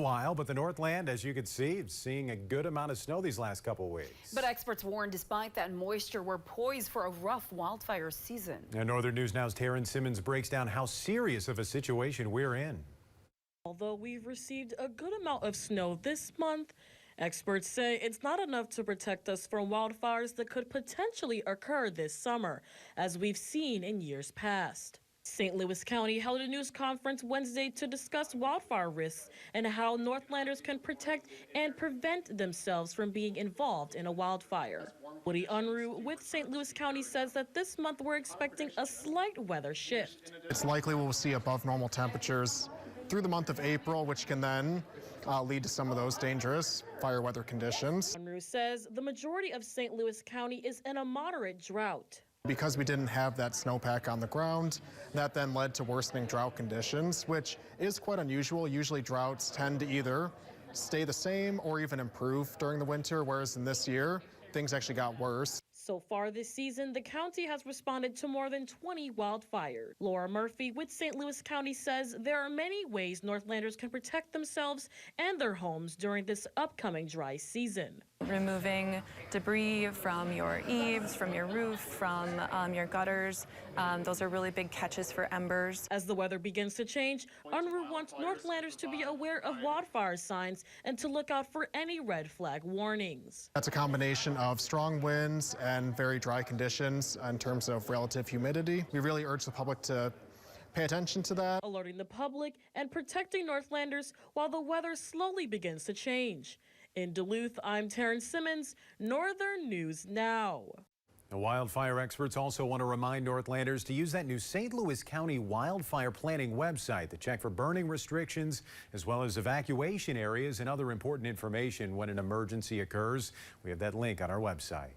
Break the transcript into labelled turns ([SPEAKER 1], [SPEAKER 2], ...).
[SPEAKER 1] While, but the Northland, as you can see, is seeing a good amount of snow these last couple of weeks.
[SPEAKER 2] But experts warn despite that moisture, we're poised for a rough wildfire season.
[SPEAKER 1] Now, Northern News Now's Taryn Simmons breaks down how serious of a situation we're in.
[SPEAKER 3] Although we've received a good amount of snow this month, experts say it's not enough to protect us from wildfires that could potentially occur this summer, as we've seen in years past. St. Louis County held a news conference Wednesday to discuss wildfire risks and how Northlanders can protect and prevent themselves from being involved in a wildfire. Woody Unruh with St. Louis County says that this month we're expecting a slight weather shift.
[SPEAKER 4] It's likely we'll see above normal temperatures through the month of April, which can then lead to some of those dangerous fire weather conditions.
[SPEAKER 3] Unruh says the majority of St. Louis County is in a moderate drought.
[SPEAKER 4] Because we didn't have that snowpack on the ground, that then led to worsening drought conditions, which is quite unusual. Usually droughts tend to either stay the same or even improve during the winter, whereas in this year, things actually got worse.
[SPEAKER 3] So far this season, the county has responded to more than 20 wildfires. Laura Murphy with St. Louis County says there are many ways Northlanders can protect themselves and their homes during this upcoming dry season.
[SPEAKER 5] Removing debris from your eaves, from your roof, from your gutters. Those are really big catches for embers.
[SPEAKER 3] As the weather begins to change, Unruh wants Northlanders to be aware of wildfire signs and to look out for any red flag warnings.
[SPEAKER 4] That's a combination of strong winds and very dry conditions in terms of relative humidity. We really urge the public to pay attention to that.
[SPEAKER 3] Alerting the public and protecting Northlanders while the weather slowly begins to change. In Duluth, I'm Taryn Simmons, Northern News Now.
[SPEAKER 1] The wildfire experts also want to remind Northlanders to use that new St. Louis County wildfire planning website to check for burning restrictions, as well as evacuation areas and other important information when an emergency occurs. We have that link on our website.